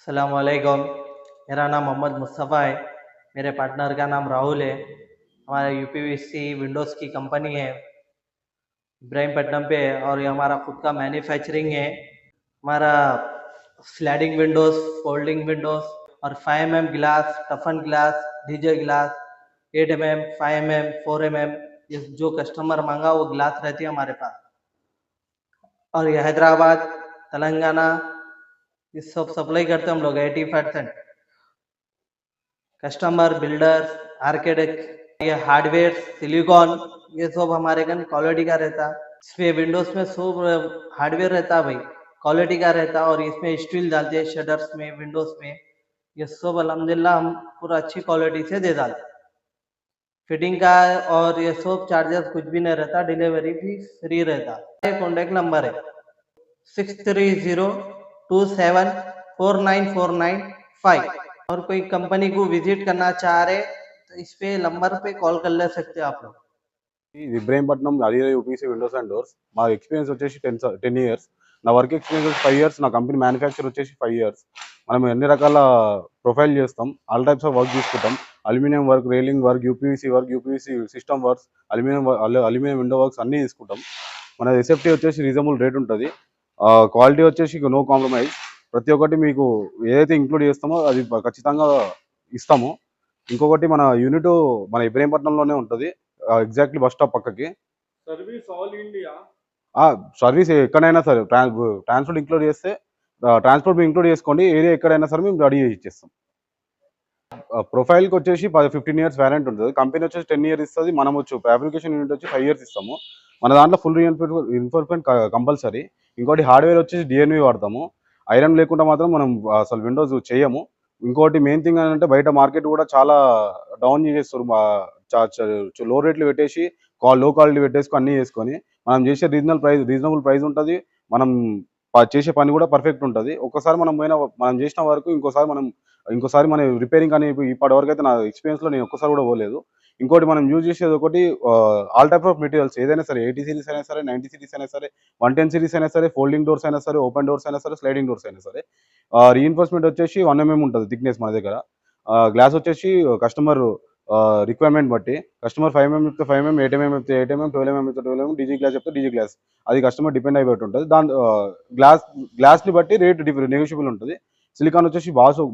अस्सलामुअलैकुम। मेरा नाम मोहम्मद मुस्तफ़ा है। मेरे पार्टनर का नाम राहुल है। हमारा यूपीवीसी विंडोज़ की कंपनी है, इब्राहीमपट्टनम पे है और ये हमारा खुद का मैन्युफैक्चरिंग है। हमारा स्लाइडिंग विंडोज़, फोल्डिंग विंडोज़ और 5 mm glass, टफन glass, DJ glass, 8 mm, 5 mm, 4 mm, ये जो कस्टमर मांगा वो ग्लास रहती है हमारे पास। और ये हैदराबाद, तेलंगाना, ये सब सप्लाई करते हैं हम लोग 80%। कस्टमर, बिल्डर्स, आर्किटेक्ट, ये हार्डवेयर, सिलिकॉन, ये सब हमारे कन क्वालिटी का रहता। इसमें विंडोज में सब हार्डवेयर रहता भाई, क्वालिटी का रहता। और इसमें स्टील डालते हैं शटर्स में, विंडोज में, ये सब अल्हम्दुलिल्लाह हम पूरा अच्छी क्वालिटी से दे डालते। फिटिंग का और ये सब चार्जेस कुछ भी नहीं रहता, डिलीवरी भी फ्री रहता। कॉन्टेक्ट नंबर है 6302749495। और कोई कंपनी को विजिट करना चाह रहे तो इस पे नंबर पे कॉल कर ले सकते हैं आप लोग। ఇది Ibrahimpatnam Alira UPC windows and doors. మా ఎక్స్పీరియన్స్ వచ్చేసి 10 ఇయర్స్. నా వర్క్ ఎక్స్పీరియన్స్ 5 ఇయర్స్. నా కంపెనీ మ్యానుఫ్యాక్చర్ వచ్చేసి 5 ఇయర్స్. మనం అన్ని రకాల ప్రొఫైల్ చేస్తాం, ఆల్ టైప్స్ ఆఫ్ వర్క్ తీసుకుంటాం. Aluminium work, railing work, UPVC system works, aluminium window works అన్నీ తీసుకుంటాం. మన ఎస్ఎఫ్టీ వచ్చేసి రీజనబుల్ రేట్ ఉంటుంది. క్వాలిటీ వచ్చేసి నో కాంప్రమైజ్. ప్రతి ఒక్కటి మీకు ఏదైతే ఇంక్లూడ్ చేస్తామో అది ఖచ్చితంగా ఇస్తాము. ఇంకొకటి మన యూనిట్ మన ఇబ్రహీంపట్నంలోనే ఉంటుంది, ఎగ్జాక్ట్లీ బస్ స్టాప్ పక్కకి. సర్వీస్ ఆల్ ఇండియా, సర్వీస్ ఎక్కడైనా సరే ట్రాన్స్పోర్ట్ ఇంక్లూడ్ చేస్తే ట్రాన్స్పోర్ట్ ఇంక్లూడ్ చేసుకోండి, ఏరియా ఎక్కడైనా సరే మేము రెడీ చేసి ఇచ్చేస్తాం. ప్రొఫైల్కి వచ్చేసి 15 ఇయర్స్ వ్యారంటీ ఉంటుంది. కంపెనీ వచ్చేసి 10 ఇయర్స్ ఇస్తుంది. మనం వచ్చి ఫ్యాబ్రికేషన్ యూనిట్ వచ్చి 5 ఇయర్స్ ఇస్తాము. మన దాంట్లో ఫుల్ రీఎన్ఫోర్స్మెంట్ కంపల్సరీ. ఇంకోటి హార్డ్వేర్ వచ్చేసి డిఎన్వి వాడతాము. ఐరన్ లేకుండా మాత్రం మనం అసలు విండోస్ చేయము. ఇంకోటి మెయిన్ థింగ్ అంటే బయట మార్కెట్ కూడా చాలా డౌన్ చేస్తారు, లో రేట్లు పెట్టేసి లో క్వాలిటీ పెట్టేసుకొని అన్నీ చేసుకొని. మనం చేసే రీజనబుల్ ప్రైస్ ఉంటుంది. మనం చేసే పని కూడా పర్ఫెక్ట్ ఉంటుంది. ఒక్కసారి మనం చేసిన వరకు ఇంకోసారి మన రిపేరింగ్ అని ఇప్పటి వరకు అయితే నా ఎక్స్పీరియన్స్లో నేను ఒక్కసారి కూడా పోలేదు. ఇంకోటి మనం యూజ్ చేసేది ఒకటి ఆల్ టైప్ ఆఫ్ మెటీరియల్స్ ఏదైనా సరే, 80 సిరీస్ అయినా సరే, 90 సిరీస్ అయినా సరే, 110 సిరీస్ అయినా సరే, ఫోల్డింగ్ డోర్స్ అయినా సరే, ఓపెన్ డోర్స్ అయినా సరే, స్లైడింగ్ డోర్స్ అయినా సరే. రీఇన్ఫోర్స్మెంట్ వచ్చేసి 1 mm ఉంటుంది థిక్నెస్ మన దగ్గర. గ్లాస్ వచ్చేసి కస్టమర్ రిక్వైర్మెంట్ బట్టి, కస్టమర్ 5 mm చెప్తే 5 mm, 8 mm చెప్తే 8 mm, 12 mm చెప్తే 12 mm, డీజీ గ్లాస్ చెప్తే డీజీ గ్లాస్, అది కస్టమర్ డిపెండ్ అయిపోయి ఉంటుంది. దాని గ్లాస్ని బట్టి రేట్ నెగోషియబుల్ ఉంటుంది. సిలికాన్ వచ్చేసి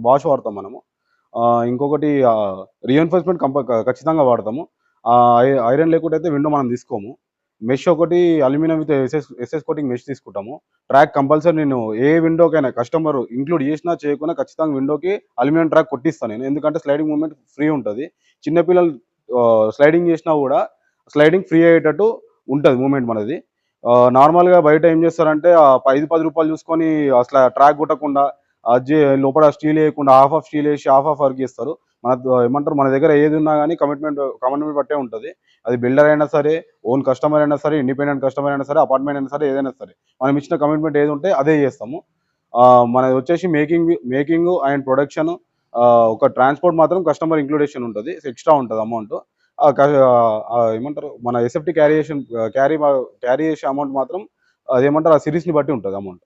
బాష్ వాడతాం మనము. ఇంకొకటి రీఎన్ఫోర్స్మెంట్ ఖచ్చితంగా వాడతాము. ఐరన్ లేకుండా అయితే విండో మనం తీసుకోము. మెష్ ఒకటి aluminium with SS coating mesh తీసుకుంటాము. ట్రాక్ కంపల్సరీ నేను ఏ విండోకైనా కస్టమర్ ఇంక్లూడ్ చేసినా చేయకుండా ఖచ్చితంగా విండోకి అల్యూమినియం ట్రాక్ కొట్టిస్తాను నేను. ఎందుకంటే స్లైడింగ్ మూవ్మెంట్ ఫ్రీ ఉంటుంది. చిన్నపిల్లలు స్లైడింగ్ చేసినా కూడా స్లైడింగ్ ఫ్రీ అయ్యేటట్టు ఉంటుంది మూవ్మెంట్ మనది. నార్మల్గా బయట ఏం చేస్తారంటే 5-10 రూపాయలు చూసుకొని అసలు ట్రాక్ కొట్టకుండా లోపల స్టీల్ వేయకుండా హాఫ్ ఆఫ్ స్టీల్ వేసి హాఫ్ ఆఫ్ వర్క్ చేస్తారు. ఏమంటారు, మన దగ్గర ఏది ఉన్నా కానీ కమిట్మెంట్ బట్టే ఉంటుంది. అది బిల్డర్ అయినా సరే, ఓన్ కస్టమర్ అయినా సరే, ఇండిపెండెంట్ కస్టమర్ అయినా సరే, అపార్ట్మెంట్ అయినా సరే, ఏదైనా సరే మనం ఇచ్చిన కమిట్మెంట్ ఏది ఉంటే అదే చేస్తాము. మనది వచ్చేసి మేకింగ్ అండ్ ప్రొడక్షన్. ఒక ట్రాన్స్పోర్ట్ మాత్రం కస్టమర్ ఇంక్లూడేషన్ ఉంటుంది, ఎక్స్ట్రా ఉంటుంది అమౌంట్. ఏమంటారు, మన ఎస్ఎఫ్టీ క్యారీ చేసే అమౌంట్ మాత్రం అదేమంటారు ఆ సిరీస్ని బట్టి ఉంటుంది అమౌంట్.